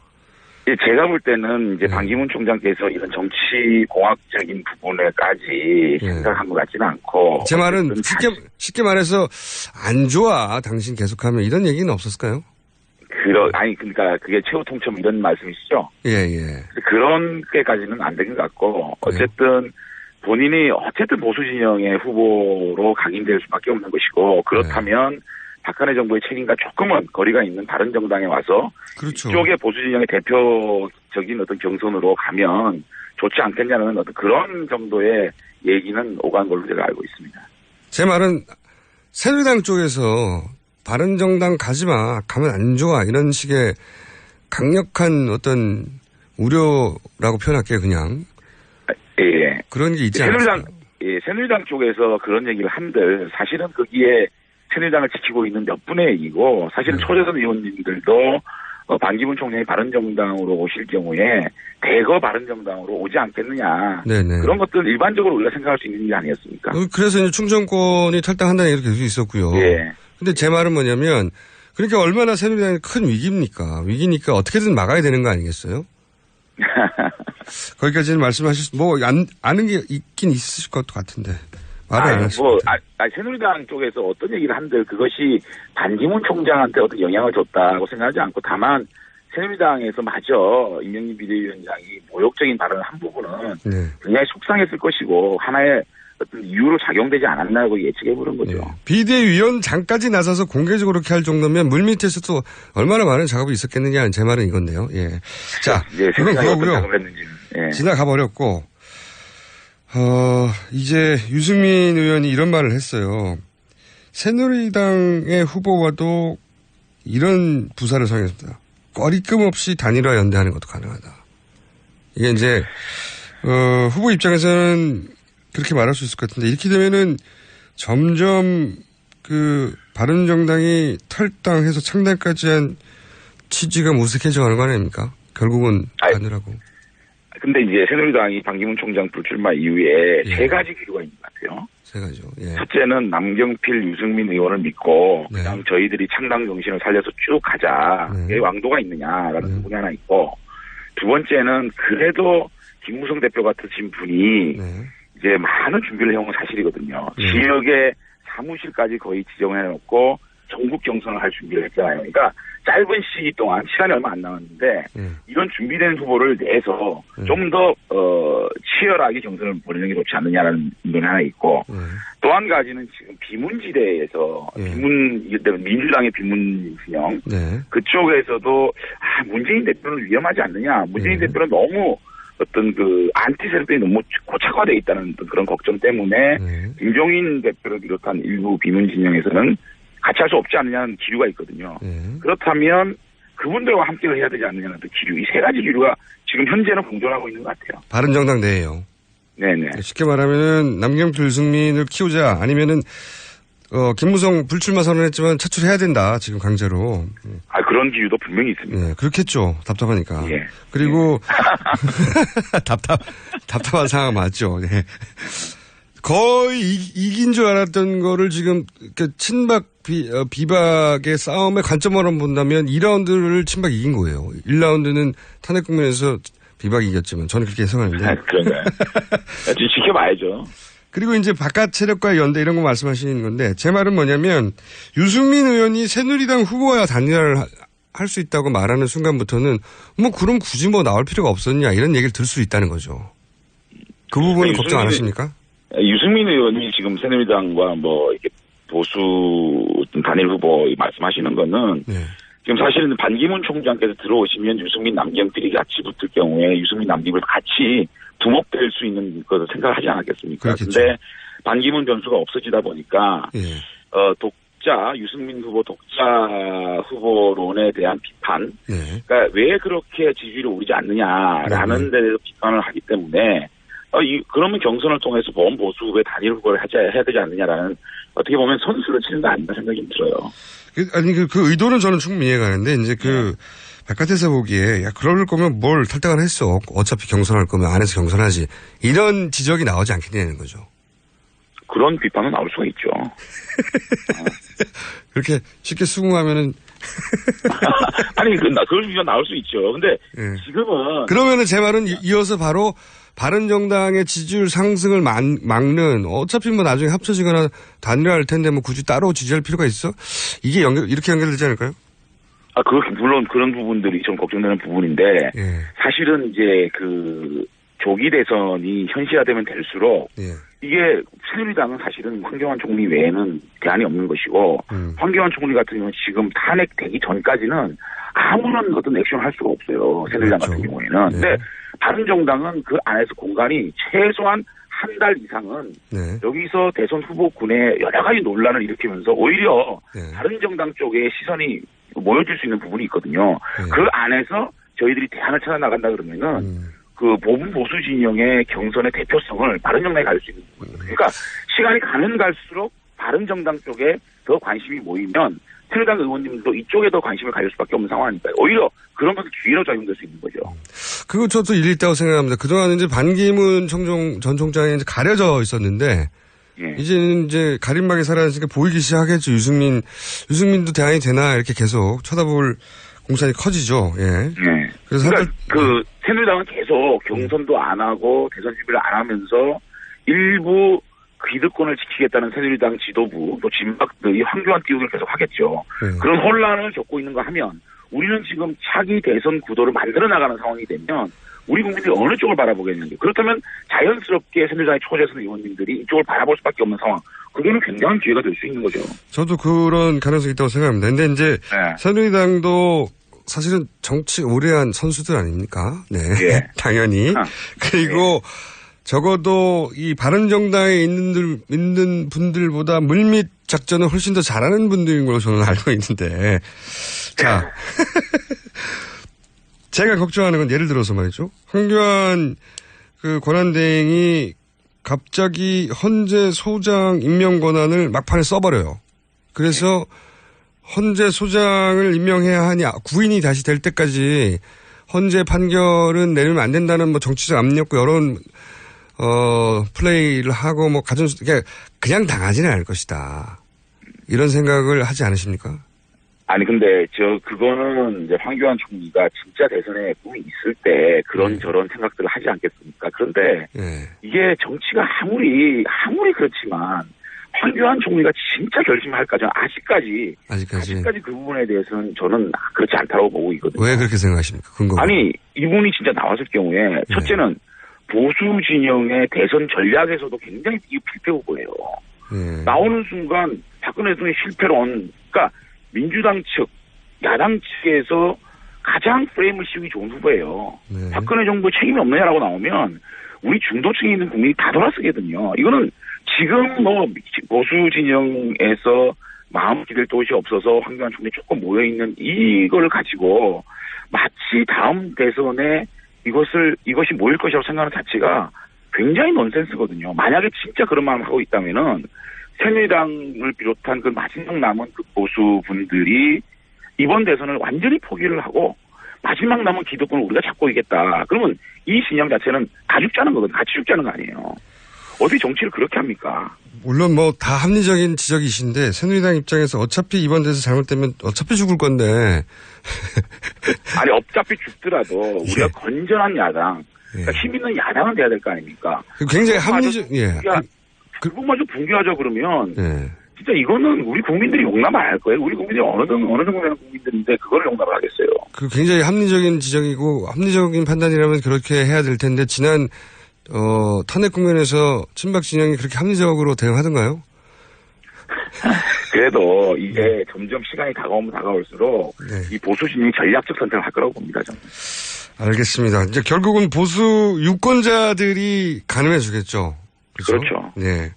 예, 제가 볼 때는 이제 반기문 총장께서 이런 정치 공학적인 부분에까지 생각한 것 같지는 않고. 제 말은 쉽게 말해서 안 좋아. 당신 계속하면 이런 얘기는 없었을까요? 그러니까 그게 최후 통첩 이런 말씀이시죠? 예, 예. 그런 게까지는 안 된 것 같고, 어쨌든 본인이 보수 진영의 후보로 각인될 수밖에 없는 것이고, 그렇다면 박근혜 정부의 책임과 조금은 거리가 있는 바른정당에 와서 그렇죠. 이쪽의 보수 진영의 대표적인 어떤 경선으로 가면 좋지 않겠냐는 어떤 그런 정도의 얘기는 오간 걸로 제가 알고 있습니다. 제 말은 새누리당 쪽에서 바른정당 가지마, 가면 안 좋아, 이런 식의 강력한 어떤 우려라고 표현할게요, 그냥. 예. 그런 게 있지 않습니까? 새누리당 쪽에서 그런 얘기를 한들 사실은 거기에 새누리당을 지키고 있는 몇 분의 얘기고 사실은 초재선 의원님들도 반기문 총장이 바른정당으로 오실 경우에 대거 바른정당으로 오지 않겠느냐. 네네. 그런 것들은 일반적으로 우리가 생각할 수 있는 일 아니었습니까? 그래서 이제 충정권이 탈당한다는 얘기도 계속 있었고요. 예. 근데 제 말은 뭐냐면 그러니까 얼마나 새누리당이 큰 위기입니까? 위기니까 어떻게든 막아야 되는 거 아니겠어요? 거기까지는 말씀하실 아는 게 있긴 있으실 것 같은데. 말을 안 하십니다. 새누리당 쪽에서 어떤 얘기를 한들 그것이 반기문 총장한테 어떤 영향을 줬다고 생각하지 않고 다만 새누리당에서 마저 이명진 비대위원장이 모욕적인 발언을 한 부분은 굉장히 속상했을 것이고 하나의 어떤 이유로 작용되지 않았나고 예측해보는 거죠. 네. 비대위원장까지 나서서 공개적으로 그렇게 할 정도면 물밑에서도 얼마나 많은 작업이 있었겠느냐 제 말은 이건데요. 예. 자, 그건 그거고요. 지나가 버렸고 이제 유승민 의원이 이런 말을 했어요. 새누리당의 후보와도 이런 부사를 사용했습니다. 꺼리낌 없이 단일화 연대하는 것도 가능하다. 이게 이제 후보 입장에서는 그렇게 말할 수 있을 것 같은데 이렇게 되면은 점점 바른정당이 탈당해서 창당까지 한 취지가 무색해져가는 거 아닙니까? 결국은 가느라고. 근데 이제 새누리당이 반기문 총장 불출마 이후에 세 가지 기류가 있는 것 같아요. 세 가지요. 예. 첫째는 남경필, 유승민 의원을 믿고 그냥 저희들이 창당 정신을 살려서 쭉 가자. 왜 왕도가 있느냐라는 부분이 하나 있고, 두 번째는 그래도 김무성 대표 같으신 분이 이제 많은 준비를 해온 건 사실이거든요. 지역에 사무실까지 거의 지정해놓고 전국 경선을 할 준비를 했잖아요. 그러니까 짧은 시기 동안 시간이 얼마 안 남았는데 이런 준비된 후보를 내서 좀 더 치열하게 경선을 벌이는 게 좋지 않느냐라는 의견이 하나 있고, 또 한 가지는 지금 비문지대에서 민주당의 비문 진영 그쪽에서도 문재인 대표는 위험하지 않느냐, 문재인 대표는 너무 어떤 그 안티 세력들이 너무 고착화되어 있다는 그런 걱정 때문에 김종인 대표를 비롯한 일부 비문 진영에서는 같이 할 수 없지 않느냐는 기류가 있거든요. 그렇다면 그분들과 함께 해야 되지 않느냐는 또 기류, 이 세 가지 기류가 지금 현재는 공존하고 있는 것 같아요. 바른정당 내에요. 네네. 쉽게 말하면은 남경필, 유승민을 키우자, 아니면은 김무성 불출마 선언했지만 차출해야 된다, 지금 강제로. 그런 기류도 분명히 있습니다. 네, 그렇겠죠. 답답하니까. 예. 그리고 답답한 상황 맞죠. 네. 거의 이긴 줄 알았던 거를 지금 친박 비박의 싸움의 관점으로 본다면 2라운드를 친박이 이긴 거예요. 1라운드는 탄핵 국면에서 비박이 이겼지만 저는 그렇게 해석하는데. 그런가요? 지켜봐야죠. 그리고 이제 바깥 세력과의 연대 이런 거 말씀하시는 건데, 제 말은 뭐냐면 유승민 의원이 새누리당 후보와 단일화를 할 수 있다고 말하는 순간부터는 그럼 굳이 나올 필요가 없었냐 이런 얘기를 들 수 있다는 거죠. 그 부분은 걱정 안 하십니까? 유승민 의원이 지금 새누리당과 이렇게 보수 단일 후보 말씀하시는 거는 지금 사실은 반기문 총장께서 들어오시면 유승민, 남경필이 같이 붙을 경우에 유승민, 남경필 같이 두목될 수 있는 것을 생각을 하지 않았겠습니까? 그런데 반기문 변수가 없어지다 보니까 유승민 후보 독자 후보론에 대한 비판, 그러니까 왜 그렇게 지지율이 오르지 않느냐라는 데 대해서 비판을 하기 때문에 그러면 경선을 통해서 보수 후보의 단일 후보를 해야 되지 않느냐라는, 어떻게 보면 선수를 치는 거 아닌가 생각이 좀 들어요. 그 의도는 저는 충분히 이해가 가는데, 이제 바깥에서 보기에, 그럴 거면 뭘 탈당을 했어. 어차피 경선할 거면 안에서 경선하지. 이런 지적이 나오지 않겠냐는 거죠. 그런 비판은 나올 수가 있죠. 그렇게 쉽게 수긍하면은. 그런 비판 나올 수 있죠. 근데 지금은. 그러면은 제 말은 이어서 바로 바른정당의 지지율 상승을 막는, 어차피 나중에 합쳐지거나 단일화할 텐데 굳이 따로 지지할 필요가 있어? 이게 이렇게 연결되지 않을까요? 물론 그런 부분들이 좀 걱정되는 부분인데, 사실은 이제 조기 대선이 현실화되면 될수록, 이게 새누리당은 사실은 황교안 총리 외에는 대안이 없는 것이고, 황교안 총리 같은 경우는 지금 탄핵되기 전까지는 아무런 어떤 액션을 할 수가 없어요. 새누리당 같은 경우에는. 근데 바른정당은 그 안에서 공간이 최소한 한 달 이상은 여기서 대선 후보군에 여러 가지 논란을 일으키면서 오히려 바른정당 쪽에 시선이 모여질 수 있는 부분이 있거든요. 그 안에서 저희들이 대안을 찾아 나간다 그러면은 보분 보수 진영의 경선의 대표성을 바른정당에 가질 수 있는 부분이거든요. 그러니까 시간이 가면 갈수록 바른정당 쪽에 더 관심이 모이면 새누리당 의원님도 이쪽에 더 관심을 가질 수밖에 없는 상황이니까요. 오히려 그런 것은 기회로 작용될 수 있는 거죠. 그거 저도 일리 있다고 생각합니다. 그동안 이제 반기문 전 총장이 이제 가려져 있었는데, 이제는 이제 가림막이 사라지니까 보이기 시작했죠. 유승민도 대안이 되나 이렇게 계속 쳐다볼 공산이 커지죠. 그래서 새누리당은 계속 경선도 안 하고 대선 준비를 안 하면서 일부 기득권을 지키겠다는 새누리당 지도부, 또 진박들이 황교안 띄우기를 계속 하겠죠. 그런 혼란을 겪고 있는가 하면, 우리는 지금 차기 대선 구도를 만들어 나가는 상황이 되면 우리 국민들이 어느 쪽을 바라보겠는지, 그렇다면 자연스럽게 새누리당의 초재선 의원님들이 이쪽을 바라볼 수밖에 없는 상황, 그게는 굉장한 기회가 될 수 있는 거죠. 저도 그런 가능성이 있다고 생각합니다. 근데 이제 새누리당도 사실은 정치 오래 한 선수들 아닙니까? 당연히. 그리고 적어도 이 바른정당에 있는 분들보다 물밑 작전을 훨씬 더 잘하는 분들인 걸로 저는 알고 있는데, 자, 제가 걱정하는 건 예를 들어서 말이죠. 황교안 권한대행이 갑자기 헌재 소장 임명 권한을 막판에 써버려요. 그래서 헌재 소장을 임명해야 하니 구인이 다시 될 때까지 헌재 판결은 내리면 안 된다는 뭐 정치적 압력과 여러 플레이를 하고 뭐 그냥 당하지는 않을 것이다. 이런 생각을 하지 않으십니까? 아니 근데 그거는 이제 황교안 총리가 진짜 대선에 꿈이 있을 때 그런 저런 생각들을 하지 않겠습니까? 그런데 이게 정치가 아무리 그렇지만 황교안 총리가 진짜 결심할까 저는 아직까지 그 부분에 대해서는 저는 그렇지 않다고 보고 있거든요. 왜 그렇게 생각하십니까? 근거가? 아니 이분이 진짜 나왔을 경우에 첫째는 보수 진영의 대선 전략에서도 굉장히 필패후보예요. 나오는 순간 박근혜 대통령의 실패론, 그러니까 민주당 측, 야당 측에서 가장 프레임을 씌우기 좋은 후보예요. 박근혜 정부 책임이 없느냐라고 나오면 우리 중도층에 있는 국민이 다 돌아서거든요. 이거는 지금 뭐 보수 진영에서 마음 기댈 곳이 없어서 황교안 총리 조금 모여있는 이걸 가지고 마치 다음 대선에 이것이 모일 것이라고 생각하는 자체가 굉장히 넌센스거든요. 만약에 진짜 그런 마음을 하고 있다면은 새누리당을 비롯한 그 마지막 남은 그 보수 분들이 이번 대선을 완전히 포기를 하고 마지막 남은 기득권을 우리가 잡고 있겠다. 그러면 이 진영 자체는 다 죽자는 거거든요. 같이 죽자는 거 아니에요. 어떻게 정치를 그렇게 합니까? 물론 뭐 다 합리적인 지적이신데 새누리당 입장에서 어차피 이번 대선 잘못되면 어차피 죽을 건데. 아니 어차피 죽더라도 우리가 건전한 야당, 그러니까 힘 있는 야당은 돼야 될 거 아닙니까? 굉장히 합리적. 그것마저 붕괴하죠 그러면. 진짜 이거는 우리 국민들이 용납 안 할 거예요. 우리 국민들이 어느 정도 되는 국민들인데 그거를 용납을 하겠어요. 굉장히 합리적인 지적이고 합리적인 판단이라면 그렇게 해야 될 텐데 지난 탄핵 국면에서 친박 진영이 그렇게 합리적으로 대응하던가요? 그래도 이게 점점 시간이 다가오면 다가올수록 이 보수 진영이 전략적 선택을 할 거라고 봅니다. 저는. 알겠습니다. 이제 결국은 보수 유권자들이 가늠해 주겠죠. 그렇죠. 네.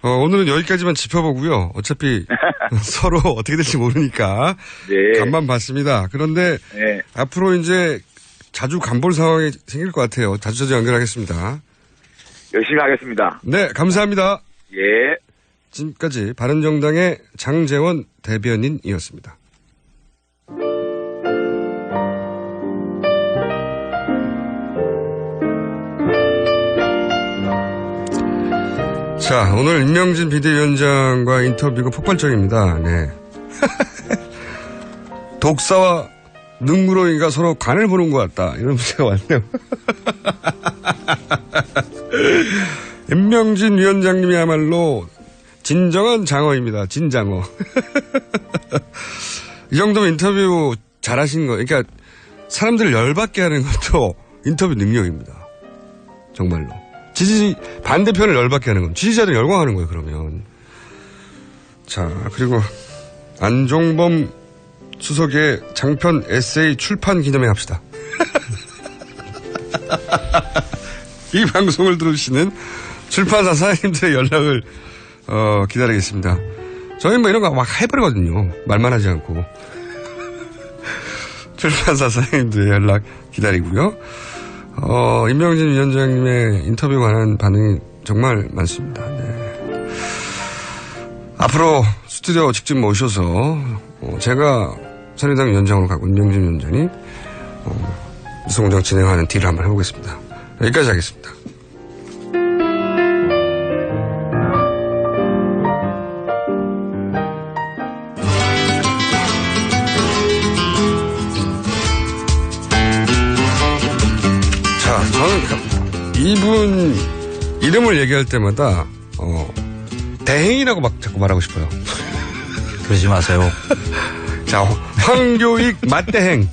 오늘은 여기까지만 짚어보고요. 어차피 서로 어떻게 될지 모르니까 간만 봤습니다. 그런데 앞으로 이제 자주 간볼 상황이 생길 것 같아요. 자주 연결하겠습니다. 열심히 하겠습니다. 네, 감사합니다. 예. 지금까지 바른정당의 장제원 대변인이었습니다. 자, 오늘 임명진 비대위원장과 인터뷰가 폭발적입니다. 네. 독사와 능구렁이가 서로 간을 보는 것 같다. 이런 문제가 왔네요. 임명진 위원장님이야말로 진정한 장어입니다. 진장어. 이 정도면 인터뷰 잘하신 거예요. 그러니까 사람들을 열받게 하는 것도 인터뷰 능력입니다. 정말로. 반대편을 열받게 하는 건 지지자들 열광하는 거예요, 그러면. 자, 그리고 안종범 수석의 장편 에세이 출판 기념회 합시다. 이 방송을 들으시는 출판사 사장님들의 연락을 기다리겠습니다. 저희 뭐 이런 거 막 해버리거든요. 말만 하지 않고. 출판사 사장님들의 연락 기다리고요. 임명진 위원장님의 인터뷰에 관한 반응이 정말 많습니다. 네. 앞으로 스튜디오 직접 모셔서 제가 새누리당 위원장으로 가고 임명진 위원장이 뉴스공장 진행하는 딜을 한번 해보겠습니다. 여기까지 하겠습니다. 저는 이분 이름을 얘기할 때마다 대행이라고 막 자꾸 말하고 싶어요. 그러지 마세요. 자, 황교익 맛대행.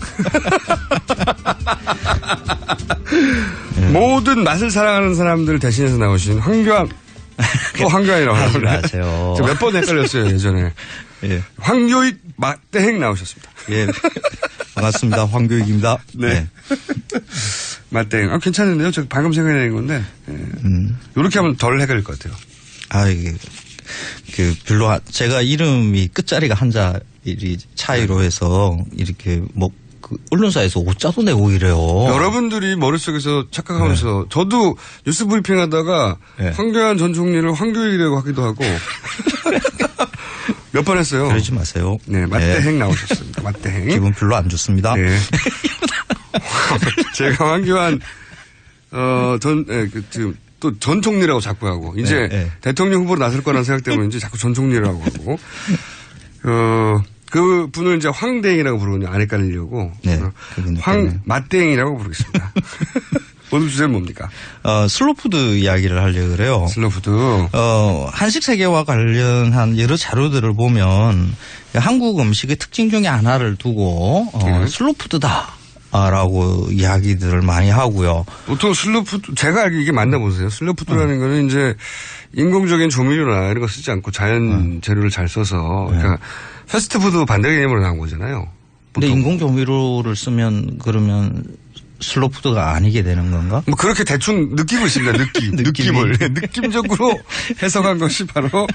모든 맛을 사랑하는 사람들 대신해서 나오신 황교안. 또 황교안이라고 하세요. 몇 번 헷갈렸어요, 예전에. 예. 황교익 맛대행 나오셨습니다. 예. 반갑습니다. 황교익입니다. 네. 맛대행. 괜찮은데요? 저 방금 생각해낸 건데. 예. 이렇게 하면 덜 헷갈릴 것 같아요. 이게, 별로, 제가 이름이 끝자리가 한자 차이로 해서, 이렇게, 언론사에서 오자도 내고 이래요. 여러분들이 머릿속에서 착각하면서, 저도 뉴스 브리핑 하다가, 황교안 전 총리를 황교익이라고 하기도 하고, 몇 번 했어요. 그러지 마세요. 네, 맞대행 나오셨습니다. 맞대행. 기분 별로 안 좋습니다. 네. 제가 황교안 지금 또 전 총리라고 자꾸 하고 이제 대통령 후보로 나설 거라는 생각 때문에 이제 자꾸 전 총리라고 하고 그 분을 이제 황대행이라고 부르거든요. 안 헷갈리려고. 네. 맞대행이라고 부르겠습니다. 오늘 주제는 뭡니까? 슬로푸드 이야기를 하려고 그래요. 슬로푸드. 한식 세계와 관련한 여러 자료들을 보면 한국 음식의 특징 중에 하나를 두고 슬로푸드다. 라고 이야기들을 많이 하고요. 보통 슬로푸드, 제가 알기로 이게 맞나 보세요. 슬로푸드라는 거는 이제 인공적인 조미료나 이런 거 쓰지 않고 자연 재료를 잘 써서 그러니까 패스트푸드 반대 개념으로 나온 거잖아요. 근데 인공 조미료를 쓰면 그러면 슬로푸드가 아니게 되는 건가? 뭐 그렇게 대충 느끼고 있습니다. 느낌을. 느낌적으로 해석한 것이 바로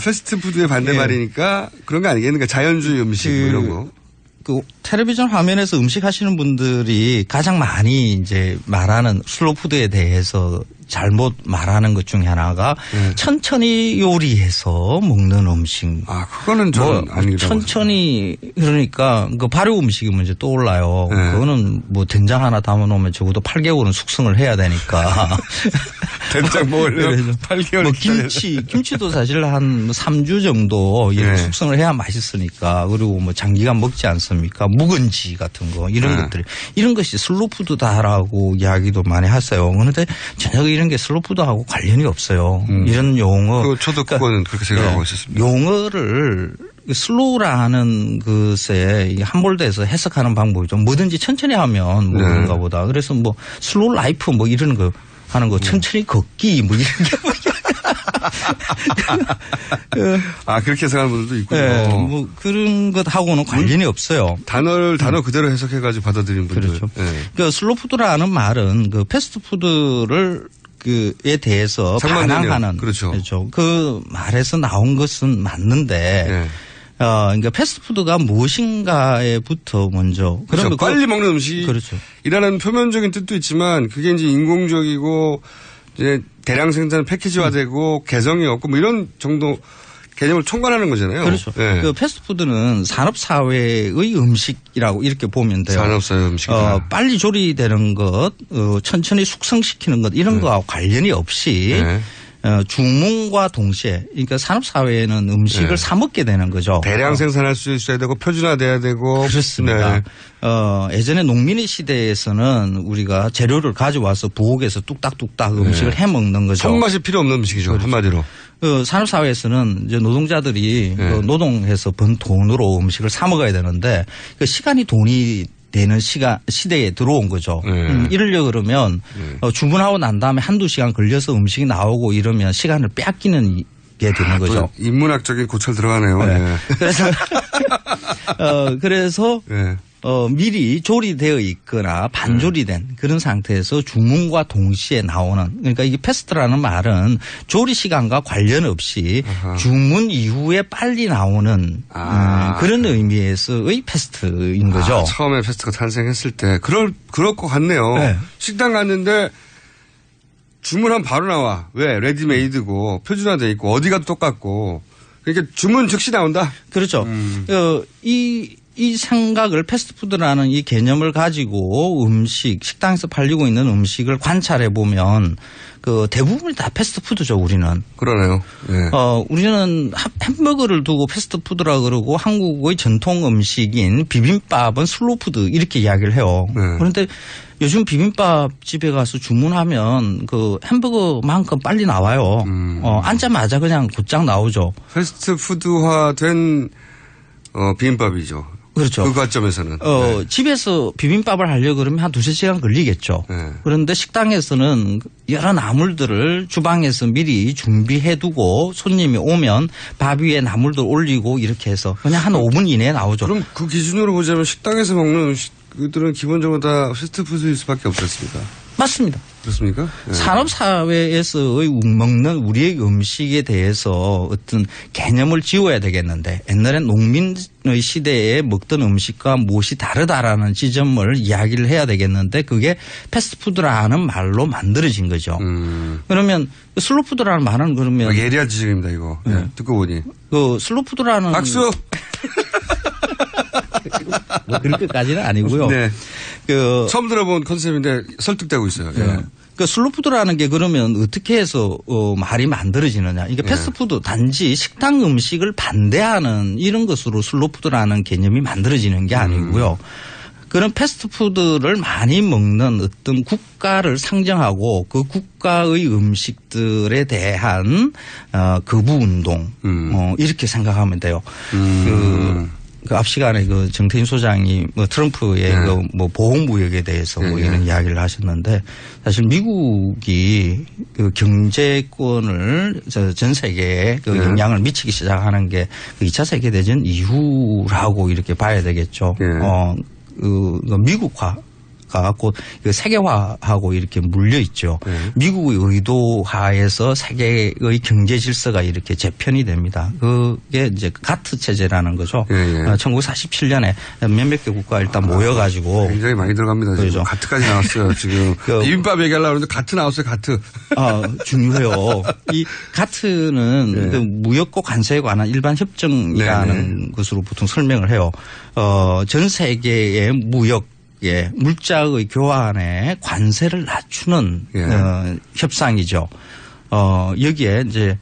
패스트푸드의 반대말이니까 그런 거 아니겠는가? 자연주의 음식 뭐 이런 거. 그 텔레비전 화면에서 음식 하시는 분들이 가장 많이 이제 말하는 슬로푸드에 대해서 잘못 말하는 것 중에 하나가 천천히 요리해서 먹는 음식. 그거는 저는 아니라고. 천천히 그러니까 그 발효 음식이 먼저 떠올라요. 네. 그거는 뭐 된장 하나 담아놓으면 적어도 8개월은 숙성을 해야 되니까. 된장 먹으려면 8개월. 뭐 김치도 사실 한 3주 정도 이렇게 숙성을 해야 맛있으니까. 그리고 뭐 장기간 먹지 않습니까? 묵은지 같은 거 이런 것들. 이런 것이 슬로푸드다라고 이야기도 많이 했어요. 그런데 전혀 이런 게 슬로푸드하고 관련이 없어요. 이런 용어. 저도 그거는 그렇게 생각하고 있었습니다. 용어를 슬로우라는 것에 함몰돼서 해석하는 방법이죠. 뭐든지 천천히 하면 뭐 그런가 보다. 그래서 뭐 슬로우 라이프 뭐 이런 거 하는 거 천천히 걷기 뭐 이런 게. 그렇게 해석하는 분들도 있군요. 네, 뭐 그런 것하고는 관련이 없어요. 단어 그대로 해석해가지고 받아들인 분들. 그렇죠. 그 슬로푸드라는 말은 그 패스트푸드를 그에 대해서 반항하는. 그렇죠. 그 말에서 나온 것은 맞는데. 그러니까 패스트푸드가 무엇인가에부터 먼저. 그렇죠. 빨리 먹는 음식이라는 그렇죠. 표면적인 뜻도 있지만 그게 이제 인공적이고 이제 대량 생산 패키지화되고 개성이 없고 뭐 이런 정도 개념을 총괄하는 거잖아요. 그렇죠. 그 패스트푸드는 산업사회의 음식이라고 이렇게 보면 돼요. 산업사회 음식이다. 빨리 조리되는 것, 천천히 숙성시키는 것 이런 거와 관련이 없이 주문과 동시에 그러니까 산업사회에는 음식을 사 먹게 되는 거죠. 대량 생산할 수 있어야 되고 표준화돼야 되고. 그렇습니다. 예전에 농민의 시대에서는 우리가 재료를 가져와서 부엌에서 뚝딱뚝딱 음식을 해 먹는 거죠. 손맛이 필요 없는 음식이죠. 한마디로. 산업사회에서는 이제 노동자들이 노동해서 번 돈으로 음식을 사 먹어야 되는데 그 시간이 돈이 되는 시대에 들어온 거죠. 이러려 그러면 주문하고 난 다음에 한두 시간 걸려서 음식이 나오고 이러면 시간을 빼앗기는 게 되는 거죠. 인문학적인 고찰 들어가네요. 그래서 미리 조리되어 있거나 반조리된 그런 상태에서 주문과 동시에 나오는 그러니까 이게 패스트라는 말은 조리 시간과 관련 없이 주문 이후에 빨리 나오는 그런 의미에서의 패스트인 거죠. 처음에 패스트가 탄생했을 때 그럴 것 같네요. 식당 갔는데 주문하면 바로 나와. 왜? 레디메이드고 표준화돼 있고 어디가 똑같고 그러니까 주문 즉시 나온다. 그렇죠. 이 생각을 패스트푸드라는 이 개념을 가지고 식당에서 팔리고 있는 음식을 관찰해 보면 그 대부분이 다 패스트푸드죠, 우리는. 그러네요. 우리는 햄버거를 두고 패스트푸드라 그러고 한국의 전통 음식인 비빔밥은 슬로푸드 이렇게 이야기를 해요. 그런데 요즘 비빔밥 집에 가서 주문하면 그 햄버거만큼 빨리 나와요. 앉자마자 그냥 곧장 나오죠. 패스트푸드화된 비빔밥이죠. 그렇죠. 그 관점에서는. 집에서 비빔밥을 하려고 그러면 한 2-3시간 걸리겠죠. 그런데 식당에서는 여러 나물들을 주방에서 미리 준비해 두고 손님이 오면 밥 위에 나물들 올리고 이렇게 해서 그냥 한 5분 이내에 나오죠. 그럼 그 기준으로 보자면 식당에서 먹는 음식들은 기본적으로 다 패스트푸드일 수밖에 없지 않습니까? 맞습니다. 그렇습니까? 네. 산업사회에서의 먹는 우리의 음식에 대해서 어떤 개념을 지워야 되겠는데 옛날에 농민의 시대에 먹던 음식과 무엇이 다르다라는 지점을 이야기를 해야 되겠는데 그게 패스트푸드라는 말로 만들어진 거죠. 그러면 슬로푸드라는 말은 그러면 예리한 지적입니다 이거. 네. 듣고 보니. 그 슬로푸드라는 박수. 뭐 그렇게까지는 아니고요. 네. 그 처음 들어본 컨셉인데 설득되고 있어요. 네. 예. 그 슬로푸드라는 게 그러면 어떻게 해서 말이 만들어지느냐. 이게 패스트푸드 단지 식당 음식을 반대하는 이런 것으로 슬로푸드라는 개념이 만들어지는 게 아니고요. 그런 패스트푸드를 많이 먹는 어떤 국가를 상정하고 그 국가의 음식들에 대한 거부 운동 이렇게 생각하면 돼요. 그 앞 시간에 그 정태인 소장이 뭐 트럼프의 그 뭐 보호무역에 대해서 뭐 이런 이야기를 하셨는데 사실 미국이 그 경제권을 전 세계에 그 영향을 미치기 시작하는 게 그 2차 세계대전 이후라고 이렇게 봐야 되겠죠. 그 미국화 곧 그 세계화하고 이렇게 물려 있죠. 미국의 의도하에서 세계의 경제 질서가 이렇게 재편이 됩니다. 그게 이제 가트 체제라는 거죠. 1947년에 몇몇 개 국가 일단 모여가지고 굉장히 많이 들어갑니다. 그렇죠. 지금 가트까지 나왔어요. 지금 비빔밥 얘기하려고 하는데 가트 나왔어요. 가트. 중요해요. 이 가트는 그 무역과 관세에 관한 일반 협정이라는 것으로 보통 설명을 해요. 전 세계의 무역 물자의 교환에 관세를 낮추는 협상이죠. 여기에 이제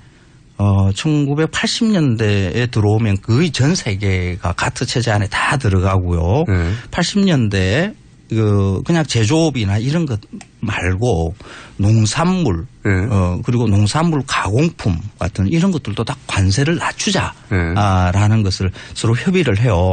1980년대에 들어오면 거의 전 세계가 가트 체제 안에 다 들어가고요. 80년대에 그냥 제조업이나 이런 것 말고 농산물 그리고 농산물 가공품 같은 이런 것들도 다 관세를 낮추자라는 것을 서로 협의를 해요.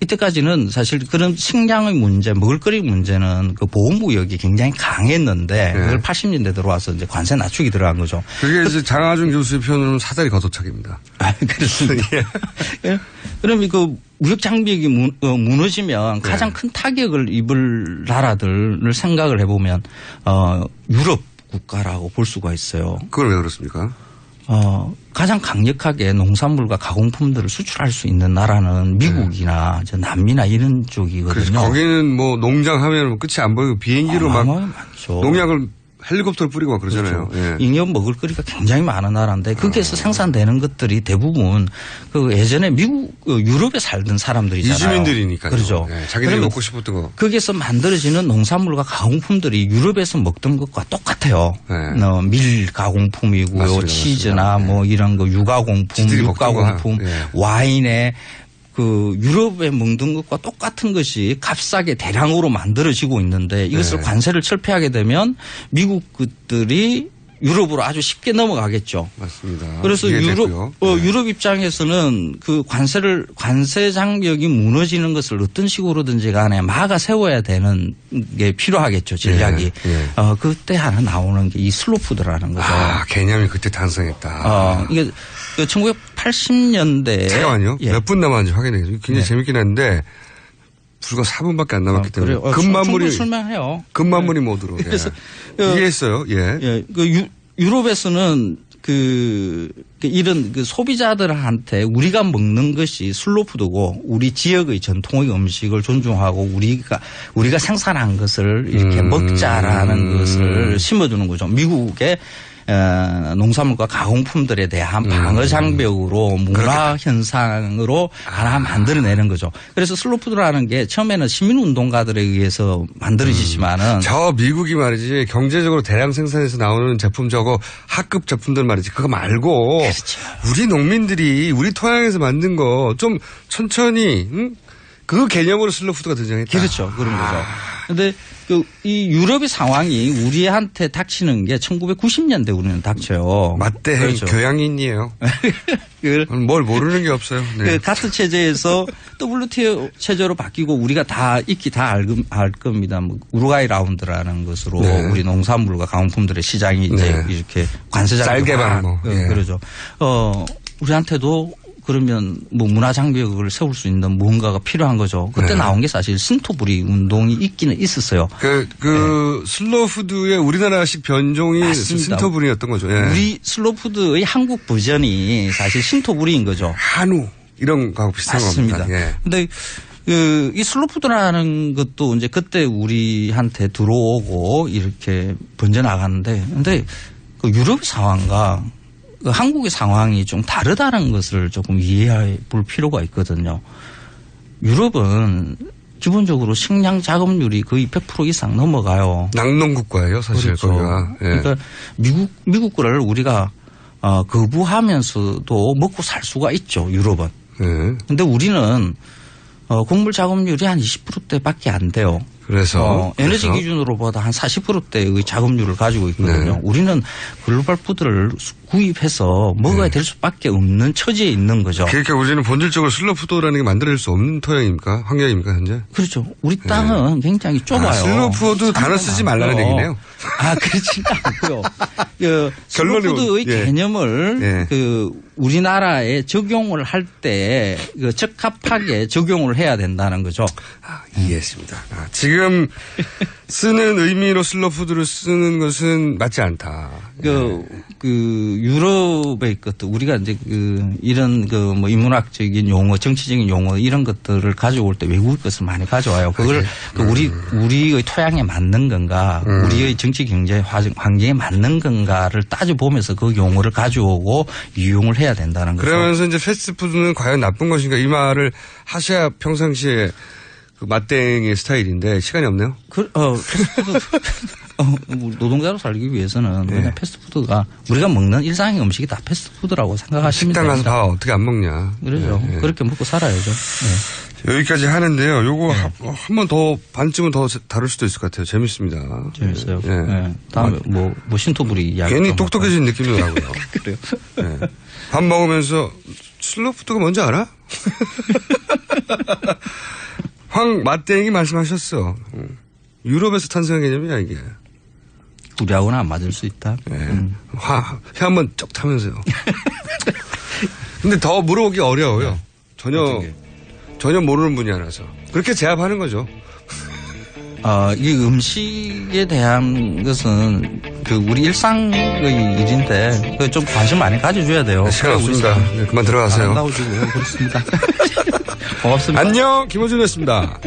이때까지는 사실 그런 식량의 문제, 먹을거리 문제는 그 보호무역이 굉장히 강했는데 그걸 80년대 들어와서 이제 관세 낮추기 들어간 거죠. 그게 이제 장하준 교수의 표현으로는 사다리 걷어차기입니다. 그렇습니다. 그럼 그 무역 장벽이 무너지면 가장 큰 타격을 입을 나라들을 생각을 해보면 유럽 국가라고 볼 수가 있어요. 그걸 왜 그렇습니까? 가장 강력하게 농산물과 가공품들을 수출할 수 있는 나라는 미국이나 남미나 이런 쪽이거든요. 그래서 거기는 뭐 농장 하면 끝이 안 보이고 비행기로 막 많죠. 농약을 헬리콥터를 뿌리고 막 그러잖아요. 그렇죠. 잉여 먹을거리가 굉장히 많은 나라인데 거기에서 생산되는 것들이 대부분 그 예전에 미국, 유럽에 살던 사람들이잖아요. 이주민들이니까요. 그렇죠. 자기들이 먹고 싶었던 거. 거기에서 만들어지는 농산물과 가공품들이 유럽에서 먹던 것과 똑같아요. 밀 가공품이고요. 맞습니다. 치즈나 맞습니다. 뭐 이런 거 유가공품, 육가공품, 와인에 그 유럽에 먹는 것과 똑같은 것이 값싸게 대량으로 만들어지고 있는데 이것을 관세를 철폐하게 되면 미국 것들이 유럽으로 아주 쉽게 넘어가겠죠. 맞습니다. 그래서 유럽 입장에서는 그 관세 장벽이 무너지는 것을 어떤 식으로든지 간에 막아 세워야 되는 게 필요하겠죠. 전략이. 그때 하나 나오는 게 이 슬로푸드라는 거죠. 개념이 그때 탄생했다. 이게 1980년대. 잠깐만요. 몇 분 남았는지 확인해요. 굉장히 재밌긴 한데 불과 4분밖에 안 남았기 때문에 금만물이 설명해요. 금만물이 모드로. 그래서 이해했어요. 그 유럽에서는 이런 그 소비자들한테 우리가 먹는 것이 슬로푸드고 우리 지역의 전통의 음식을 존중하고 우리가 생산한 것을 이렇게 먹자라는 것을 심어주는 거죠. 미국의 농산물과 가공품들에 대한 방어 장벽으로 문화 현상으로 하나 만들어내는 거죠. 그래서 슬로푸드라는 게 처음에는 시민운동가들에 의해서 만들어지지만은 저 미국이 말이지 경제적으로 대량 생산해서 나오는 제품 저거 하급 제품들 말이지 그거 말고 그렇죠. 우리 농민들이 우리 토양에서 만든 거 좀 천천히 그 개념으로 슬로푸드가 등장했다. 그렇죠. 그런 거죠. 그런데 이 유럽의 상황이 우리한테 닥치는 게 1990년대 우리는 닥쳐요. 맞대행 그렇죠. 교양인이에요. 뭘 모르는 게 없어요. 네. 가트 체제에서 WTO 체제로 바뀌고 우리가 다 익히 다 알 겁니다. 뭐 우루과이 라운드라는 것으로 우리 농산물과 가공품들의 시장이 이제 이렇게 관세장 쌀개방 그러죠. 우리한테도 그러면 뭐 문화 장벽을 세울 수 있는 무언가가 필요한 거죠. 그때 네. 나온 게 사실 신토부리 운동이 있기는 있었어요. 슬로푸드의 우리나라식 변종이 맞습니다. 신토부리였던 거죠. 예. 우리 슬로푸드의 한국 버전이 사실 신토부리인 거죠. 한우 이런 거하고 비슷한 맞습니다. 겁니다. 예. 근데 이 슬로푸드라는 것도 이제 그때 우리한테 들어오고 이렇게 번져 나가는데, 근데 그 유럽 상황과 그 한국의 상황이 좀 다르다는 것을 조금 이해해 볼 필요가 있거든요. 유럽은 기본적으로 식량 자급률이 거의 100% 이상 넘어가요. 낙농 국가예요, 사실 그렇죠. 거기가. 예. 그러니까 미국 거를 우리가 거부하면서도 먹고 살 수가 있죠. 유럽은. 그런데 우리는 곡물 자급률이 한 20%대밖에 안 돼요. 그래서 에너지 기준으로 보다 한 40%대의 자급률을 가지고 있거든요. 네. 우리는 글로벌 푸드를 구입해서 먹어야 될 수밖에 없는 처지에 있는 거죠. 그러니까 우리는 본질적으로 슬로푸드라는 게 만들어낼 수 없는 토양입니까? 환경입니까, 현재? 그렇죠. 우리 땅은 굉장히 좁아요. 슬로푸드 단어 쓰지 말라는 얘기네요. 그렇지는 않고요. 결론이 슬로푸드의 예. 개념을 예. 우리나라에 적용을 할 때 적합하게 적용을 해야 된다는 거죠. 이해했습니다. 지금 쓰는 의미로 슬로푸드를 쓰는 것은 맞지 않다. 유럽의 것도 우리가 이제 이런 뭐 인문학적인 용어, 정치적인 용어 이런 것들을 가져올 때 외국의 것을 많이 가져와요. 그걸 우리의 토양에 맞는 건가, 우리의 정치 경제 환경에 맞는 건가를 따져보면서 그 용어를 가져오고 이용을 해야 된다는 거죠. 그러면서 이제 패스트푸드는 과연 나쁜 것인가 이 말을 하셔야 평상시에 그 맛땡의 스타일인데 시간이 없네요. 패스트푸드 노동자로 살기 위해서는 그냥 패스트푸드가 우리가 먹는 일상의 음식이 다 패스트푸드라고 생각하시면 식당 가서 됩니다. 밥 어떻게 안 먹냐. 그렇죠. 네. 그렇게 먹고 살아야죠. 네. 여기까지 하는데요. 요거 한 번 더 반쯤은 더 다룰 수도 있을 것 같아요. 재밌습니다. 재밌어요. 네. 네. 다음에 뭐 신토부리 이야기. 괜히 똑똑해진 느낌이 나고요. 그래요. 네. 밥 먹으면서 슬로푸드가 뭔지 알아? 황 맛땡이 말씀하셨어. 유럽에서 탄생한 개념이야 이게. 우리하고는 안 맞을 수 있다. 네. 혀 한번 쩍 타면서요. 근데 더 물어보기 어려워요. 전혀 모르는 분야라서. 그렇게 제압하는 거죠. 이 음식에 대한 것은 우리 일상의 일인데 좀 관심 많이 가져줘야 돼요. 시간 없습니다. 네, 그만 들어가세요. 나오시고요. 그렇습니다. 고맙습니다. 안녕, 김호준이었습니다.